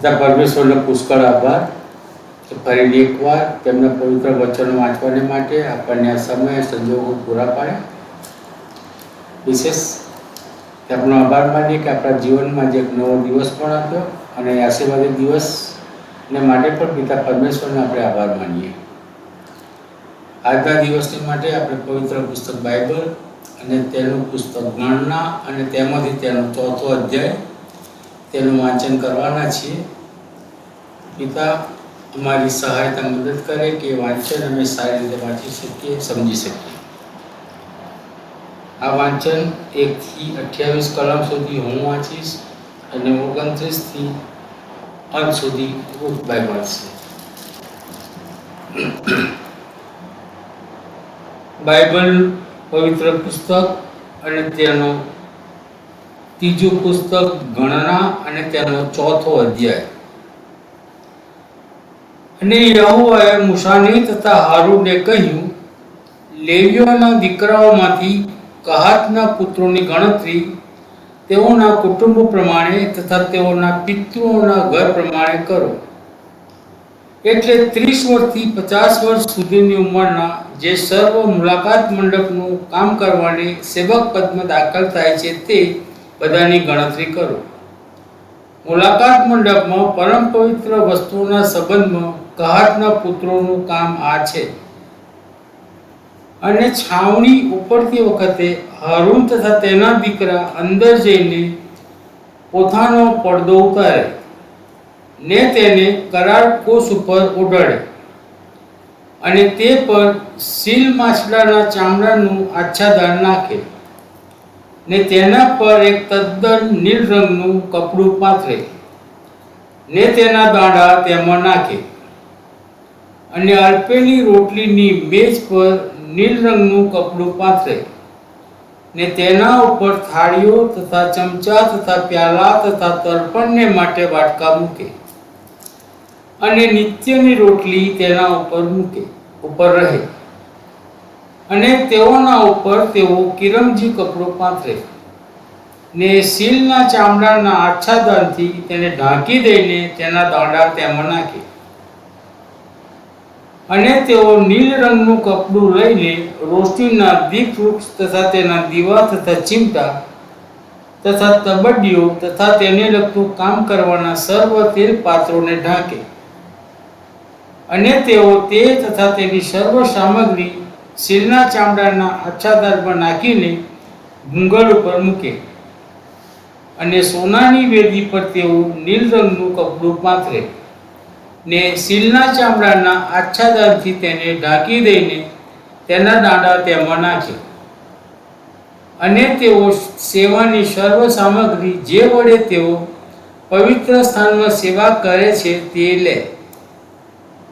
તથા પરમેશ્વરનો પુષ્કળ આભાર કે ફરી એકવાર તેમના પવિત્ર વચનો વાંચવાને માટે આપણને આ સમય સંજોગો પૂરા પાડ્યા. વિશેષ આપણો આભાર માનીએ કે આપણા જીવનમાં જે એક નવો દિવસ પણ આપ્યો અને આશીર્વાદિત દિવસને માટે પણ પિતા પરમેશ્વરને આપણે આભાર માનીએ. આજના દિવસની માટે આપણે પવિત્ર પુસ્તક બાઇબલ અને તેનું પુસ્તક ગણના અને તેમાંથી તેનો 4થો અધ્યાય તેનું વાંચન કરવાના છીએ. પિતા અમારી સહાયતા મદદ કરે કે વાંચન અમે સારી રીતે વાંચી શકીએ, સમજી શકીએ. આ વાંચન 1 થી 28 કલમ સુધી હું વાંચીશ અને 29 થી અંત સુધી રૂપભાઈ વાંચશે. બાઇબલ પવિત્ર પુસ્તક અને તેનો ત્રીજું પુસ્તક ગણના અને તેનો 4થો અધ્યાય. અને યહોવાએ મૂસાને તથા હારૂનને કહ્યું, લેવીઓના દીકરાઓમાંથી કહાતના પુત્રોની ગણતરી તેઓના કુટુંબ પ્રમાણે તથા તેઓના પિતૃઓના ઘર પ્રમાણે કરો. એટલે 30 વર્ષથી 50 વર્ષ સુધીની ઉંમરના જે સર્વ મુલાકાત મંડપનું કામ કરવાની સેવક પદમાં દાખલ થાય છે તે બધાની ગણતરી કરો. મુલાકાત મંડપમાં પરમ પવિત્ર વસ્તુઓના સંબંધમાં કહાતના પુત્રોનું કામ આ છે. અને છાવણી ઉપડતી વખતે હારૂન તથા તેના દીકરા અંદર જઈને પોતાનો પડદો ઉતારે ને તેને કરાર કોષ ઉપર ઓઢાડે અને તે પર સીલ માછલાના ચામડાનું આચ્છાદન નાખે ને તેના પર એક તદ્દન નીલ રંગનું કપડું પાથરે ને તેના દાંડા તેમાં નાખે અને અલ્પેલી રોટલીની મેજ પર નીલ રંગનું કપડું પાથરે ને તેના ઉપર થાળીઓ તથા ચમચા તથા પ્યાલા તથા તર્પણને માટે વાટકા મૂકે અને નિત્યની રોટલી તેના ઉપર રહે અને તેઓના ઉપર તેઓ કિરમજી કપડું પાથરે ને સીલના ચામડાના આચ્છાદનથી તેને ઢાંકી દઈને તેના દાંડા તેમાં નાખે અને તેઓ નીલ રંગનું કપડું લઈને રોશનીના દીપવૃક્ષ તથા તેના દીવા તથા ચીમટા તથા તબડીઓ તથા તેને લગતું કામ કરવાના સર્વ તેલ પાત્રોને ઢાંકે અને તેઓ તે તથા તેની સર્વ સામગ્રી સીલના ચામડાના આચ્છાદનમાં નાખીને ભૂંગળ ઉપર મૂકે અને સોનાની વેદી પર તેઓ નીલ રંગનું કપડું પાથરે ને સીલના ચામડાના આચ્છાદનથી તેને ઢાંકી દઈને તેના દાંડા તેમાં નાખે અને તેઓ સેવાની સર્વ સામગ્રી જે વડે તેઓ પવિત્ર સ્થાનમાં સેવા કરે છે તે લે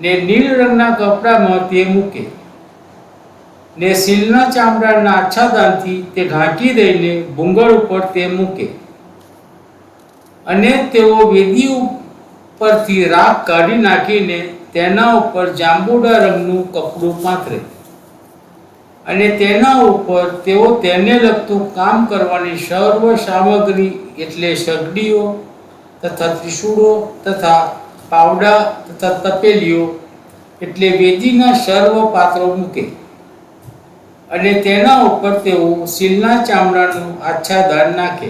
ને નીલ રંગના કપડામાં તે મૂકે ને સીલના ચામડાના આચ્છાદનથી તે ઢાંકી દઈને ભૂંગળ ઉપર તે મૂકે અને તેઓ વેદી પરથી રાખ કાઢી નાખીને તેના ઉપર જાંબુડા રંગનું કપડું પાથરે અને તેના ઉપર તેઓ તેને લગતું કામ કરવાની સર્વ સામગ્રી એટલે સગડીઓ તથા ત્રિશૂળો તથા પાવડા તથા તપેલીઓ એટલે વેદીના સર્વ પાત્રો મૂકે અને તેના ઉપર તેઓ સીલના ચામડાનું આચ્છાદન નાખે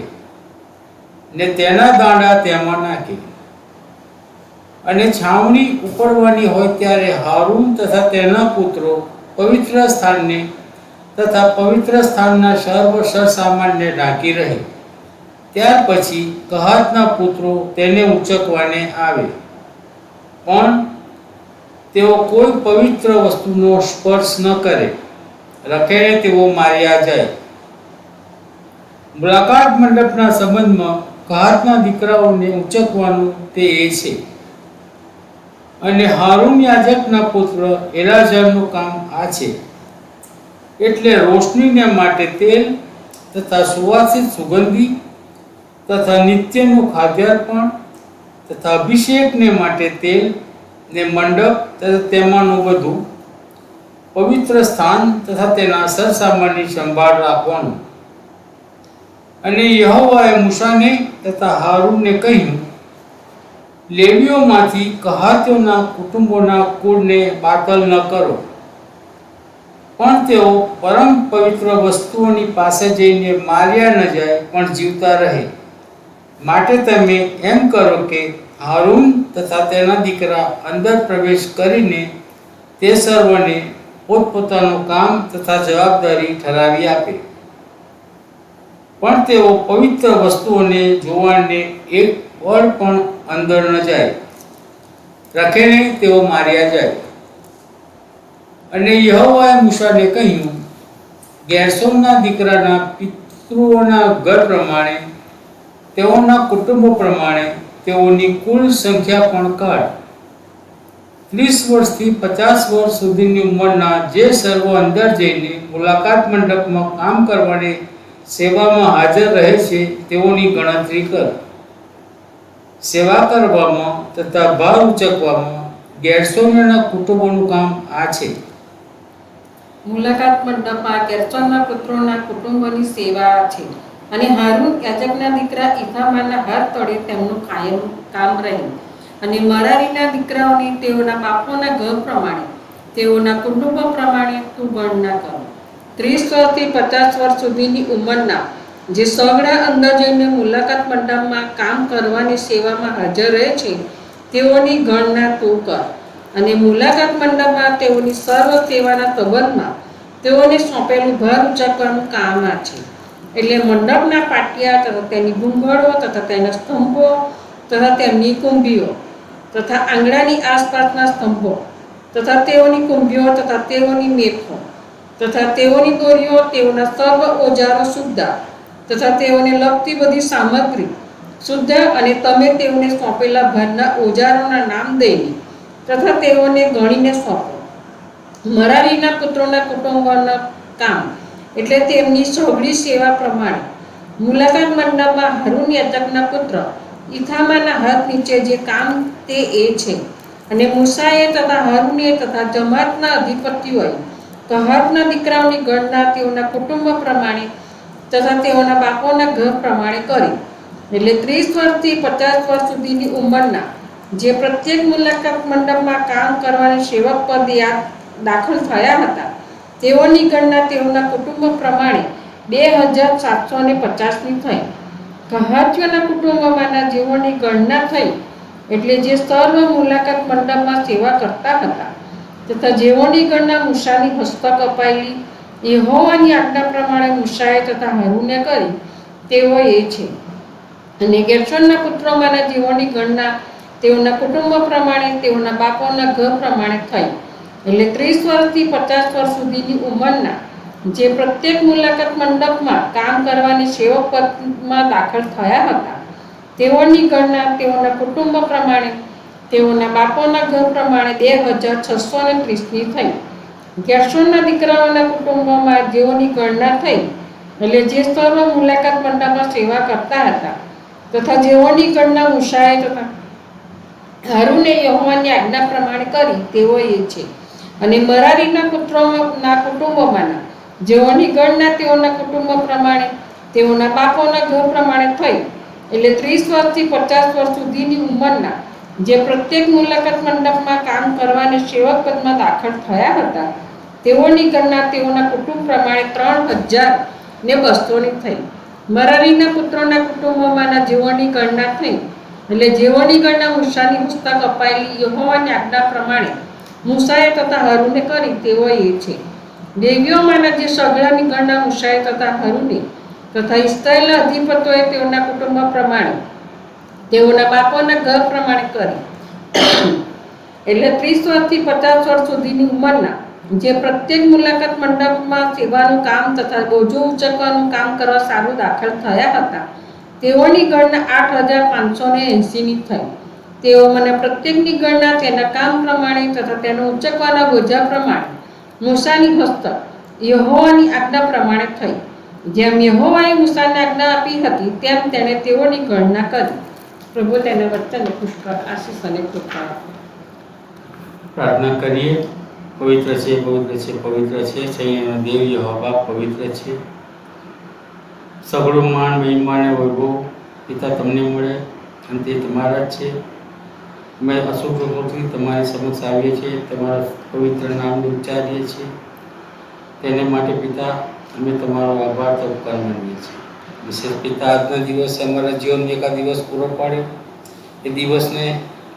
ને તેના દાંડા તેમાં નાખે. અને છાવણી ઉપડવાની હોય ત્યારે હારૂન તથા તેના પુત્રો પવિત્ર સ્થાનને તથા પવિત્ર સ્થાનના સર્વ સરસામાનને ઢાંકી રહે. ત્યાર પછી કહાતના પુત્રો તેને ઊંચકવાને આવે, પણ તેઓ કોઈ પવિત્ર વસ્તુનો સ્પર્શ ન કરે, રખેને તેઓ માર્યા જાય. મુલાકાત મંડપના સંબંધમાં કહાતના દીકરાઓને ઊંચકવાનું તે એ છે. અને હારૂન યાજકના પુત્ર એલાઝારનું કામ આ છે. એટલે રોશનીને માટે તેલ તથા સુવાસિત સુગંધી તથા નિત્યનું ખાદ્યાર્પણ તથા અભિષેકને માટે તેલ ને મંડપ તથા તેમાંનું બધું પવિત્ર સ્થાન તથા તેના સરસામાનની સંભાળ રાખવાનું. અને યહોવાએ મૂસાને તથા હારૂનને કહ્યું, લેવીઓમાંથી કહાતીઓના કુટુંબોના કુળને બાતલ ન કરો, પણ તેઓ પરમ પવિત્ર વસ્તુઓની પાસે જઈને માર્યા ન જાય પણ જીવતા રહે. માટે તમે એમ કરો કે હારૂન તથા તેના દીકરા અંદર પ્રવેશ કરીને તે સર્વને પોતપોતાનું કામ તથા જવાબદારી ઠરાવી આપે. પણ તેઓ પવિત્ર વસ્તુઓને જોવાને એક પળ પણ અંદર ન જાય, રખેને તેઓ માર્યા જાય. અને યહોવાએ મૂસાને કહ્યું, ગેરશોનના દીકરાના પિતૃઓના ઘર પ્રમાણે તેઓના કુટુંબો પ્રમાણે તેઓની કુલ સંખ્યા પણ કાઢ. 30 વર્ષથી 50 વર્ષ સુધીની ઉંમરના જે સર્વ અંદર જઈને મુલાકાત મંડપમાં કામ કરવાની સેવામાં હાજર રહે છે તેઓની ગણતરી કર. સેવા કરવામાં તથા ભાર ઉચકવામાં ગેરશોનના કુટુંબોનું કામ આ છે. મુલાકાત મંડપમાં ગેરશોનના પુત્રોના કુટુંબોની સેવા છે. અને હારૂન યાજકના દીકરા ઇથામારના હાથ તળે તેમનું કાયમ કામ રહે. અને મરારીના દીકરાઓની તેઓના બાપોના ઘર પ્રમાણે તેઓના કુટુંબો પ્રમાણે તું ગણના કરો. 30 વર્ષથી 50 વર્ષ સુધીની ઉંમરના જે સગડા અંદર જઈને મુલાકાત મંડપમાં કામ કરવાની સેવામાં હાજર રહે છે તેઓની ગણના તું કર. અને મુલાકાત મંડપમાં તેઓની સર્વ સેવાના સંબંધમાં તેઓને સોંપેલું ભાર ઉચકવાનું કામ આ છે. એટલે મંડપના પાટિયા તથા તેની ઘૂંઘળો તથા તેના સ્તંભો તથા તેમની કુંભીઓ તથા આંગણાની આસપાસના સ્તંભો તથા તેઓની કુંભીઓ તથા તેઓની મેખો તથા તેઓની દોરીઓ, તેઓના સર્વ ઓજારો શુદ્ધ તથા તેઓને લગતી બધી સામગ્રી શુદ્ધ. અને તમે તેઓને સોંપેલા ભારના ઓજારોના નામ દઈને તથા તેઓને ગણીને સોંપો. મરારીના પુત્રોના કુટુંબોના કામ એટલે તેમની સઘળી સેવા પ્રમાણે મુલાકાત મંડપમાં હારૂન યાજકના પુત્ર ઇથામાના હાથ નીચે જે કામ તે એ છે. અને મૂસાએ તથા હારૂને તથા જમાતના અધિપતિઓએ કહાતના દીકરાઓની ગણના તેઓના કુટુંબ પ્રમાણે તથા તેઓના બાપોના ઘર પ્રમાણે કરી. એટલે 30 વર્ષથી 50 વર્ષ સુધીની ઉંમરના જે પ્રત્યેક મુલાકાત મંડપમાં કામ કરવાની સેવક પદે દાખલ થયા હતા તેઓની ગણના તેઓના કુટુંબ પ્રમાણે 2750ની થઈ. કહાતીઓના કુટુંબમાંના જેઓની ગણના થઈ એટલે જે સર્વ મુલાકાત મંડપમાં સેવા કરતા હતા તથા જેઓની ગણના મૂસાની હસ્તક અપાયેલી યહોવાની આજ્ઞા પ્રમાણે મૂસાએ તથા હારૂને કરી તેઓ એ છે. અને ગેરશોનના પુત્રોમાંના જેઓની ગણના તેઓના કુટુંબ પ્રમાણે તેઓના બાપોના ઘર પ્રમાણે થઈ. એટલે 30 વર્ષથી 50 વર્ષ સુધીની ઉંમરના જે પ્રત્યેક મુલાકાત મંડપમાં કામ કરવાની સેવક પદમાં દાખલ થયા હતા તેઓની ગણના તેઓના કુટુંબ પ્રમાણે તેઓના બાપોના ઘર પ્રમાણે 2630ની થઈ. ગેરશોનના દીકરાઓના કુટુંબોમાં જેઓની ગણના થઈ એટલે જે સર્વ મુલાકાત મંડપમાં સેવા કરતા હતા તથા જેઓની ગણના મૂસાએ તથા હારૂને યહોવાની આજ્ઞા પ્રમાણે કરી તેઓ એ છે. અને મરારીના પુત્રોના કુટુંબોમાંના જેઓની ગણના તેઓના કુટુંબ પ્રમાણે તેઓના બાપોના ઘર પ્રમાણે થઈ એટલે 30 વર્ષથી 50 વર્ષ સુધીની ઉંમરના જે પ્રત્યેક મુલાકાત મંડપમાં કામ કરવાની સેવક પદમાં દાખલ થયા હતા તેઓની ગણના તેઓના કુટુંબ પ્રમાણે 3200ની થઈ. મરારીના પુત્રોના કુટુંબોમાંના જેઓની ગણના થઈ એટલે જેઓની ગણના મૂસાની હસ્તક અપાયેલી યહોવાની આજ્ઞા પ્રમાણે મૂસાએ તથા હારૂને કરી તેઓ એ છે. લેવીઓમાંના જે સગડાની ગણના મૂસાએ તથા હારૂને તથા ઇસ્રાયેલના અધિપતિઓએ તેઓના કુટુંબ પ્રમાણે તેઓના બાપોના ઘર પ્રમાણે કરી. એટલે 30 વર્ષથી 50 વર્ષ સુધીની ઉંમરના જે પ્રત્યેક મુલાકાત મંડપમાં સેવાનું કામ તથા બોજો ઉચકવાનું કામ કરવા સારું દાખલ થયા હતા તેઓની ગણના 8580ની થઈ. તેઓ મને પ્રત્યેકની ગણના તેના કામ પ્રમાણે તથા તેનો ઉચકવાના બોજા પ્રમાણે મૂસાની હસ્તક યહોવાની આજ્ઞા પ્રમાણે થઈ. જેમ યહોવાએ મૂસાને આજ્ઞા આપી હતી તેમ તેણે તેઓની ગણના કરી. પ્રભુ તેના વચનને પુષ્કળ આશીષ અને કૃપા આપે. પ્રાર્થના કરીએ. પવિત્ર છે, પવિત્ર છે, પવિત્ર છે. સૈન્યનો દેવ યહોવા પવિત્ર છે. સગળું માન, મહિમા અને વૈભવ પિતા તમને મળે અને તે તમારા જ છે. અમે અશોક ચતુર્થી તમારી સમક્ષ આવીએ છીએ, તમારા પવિત્ર નામને ઉચ્ચારીએ છીએ. તેને માટે પિતા અમે તમારો આભાર તો ઉપકાર માનીએ છીએ. વિશેષ પિતા, આજના દિવસે અમારા જીવનમાં એકાદ દિવસ પૂરો પાડ્યો, એ દિવસને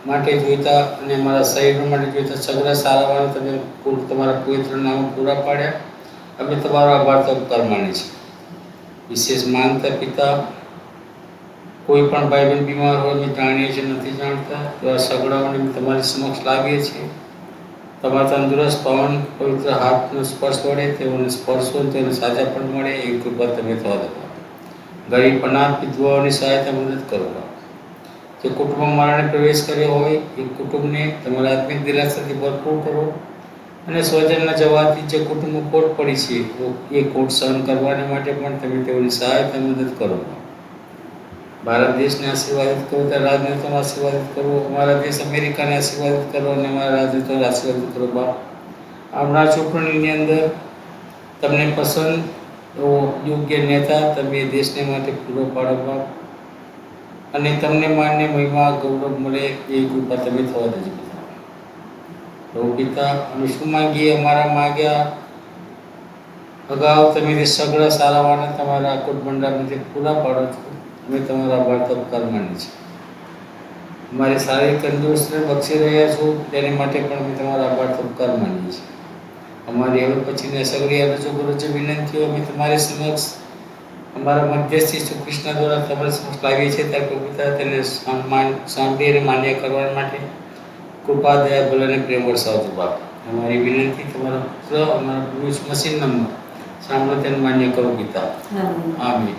માટે જોઈતા અને અમારા શરીર માટે જોઈતા સગળા સારાવાળા તમે તમારા પવિત્ર નામ પૂરા પાડ્યા. અમે તમારો આભાર તો ઉપકાર માનીએ છીએ. વિશેષ માનતા પિતા, કોઈ પણ ભાઈ બહેન બીમાર હોય, અમે જાણીએ છીએ નથી જાણતા, તો આ સગડાઓને તમારી સમક્ષ લાવીએ છીએ. તમારા તંદુરસ્ત પવન પવિત્ર હાથનો સ્પર્શ વડે તેઓને સ્પર્શો તેને સાજા પણ મળે એ કૃપા તમે થવા દો. ગરીબ અનાથ વિધવાઓની સહાયતા મદદ કરો. જે કુટુંબમાં મરણે પ્રવેશ કર્યો હોય એ કુટુંબને તમારા આત્મિક દિલાસાથી ભરપૂર કરો અને સ્વજનના જવાથી જે કુટુંબને ખોટ પડી છે એ ખોટ સહન કરવાને માટે પણ તમે તેઓની સહાયતા મદદ કરો. ભારત દેશને આશીર્વાદિત કરો, ત્યાં રાજનેતાઓને આશીર્વાદિત કરો. અમારા દેશ અમેરિકાને આશીર્વાદિત કરો અને અમારા રાજનેતાઓને આશીર્વાદિત કરો. બાપ, આવનાર ચૂંટણીની અંદર તમને પસંદ એવો યોગ્ય નેતા તમે દેશને માટે પૂરો પાડો બાપ, અને તમને માન્ય મહિમા ગૌરવ મળે એ કૃપા તમે થવા દેજો. પ્રભુ પિતા, અમે શું માંગીએ, અમારા માગ્યા અગાઉ તમે તે સગળા સારાવાળા તમારા અકોટ ભંડારમાંથી પૂરા પાડો છો. અમે તમારા આભાર તો ઉપકાર માનીએ છીએ. અમારી શારીરિક તંદુરસ્તીને બક્ષી રહ્યા છો તેને માટે પણ અમે તમારા આભાર તો ઉપકાર માનીએ છીએ. અમારી હવે પછીની સગળી રજૂ વિનંતીઓ અમે તમારી સમક્ષ અમારા મધ્યસ્થી શ્રી કૃષ્ણ દ્વારા તમારી સમક્ષ લાવીએ છીએ. ત્યારે પ્રભુ પિતા તેને સાંભળી અને માન્ય કરવા માટે કૃપા દયા ભલે અને પ્રેમ વરસાવજો બાપ. અમારી વિનંતી તમારા પુત્ર અમારા પુરુષ મસીન નંબર સાંભળો તેને માન્ય કરો પિતા. આમીન.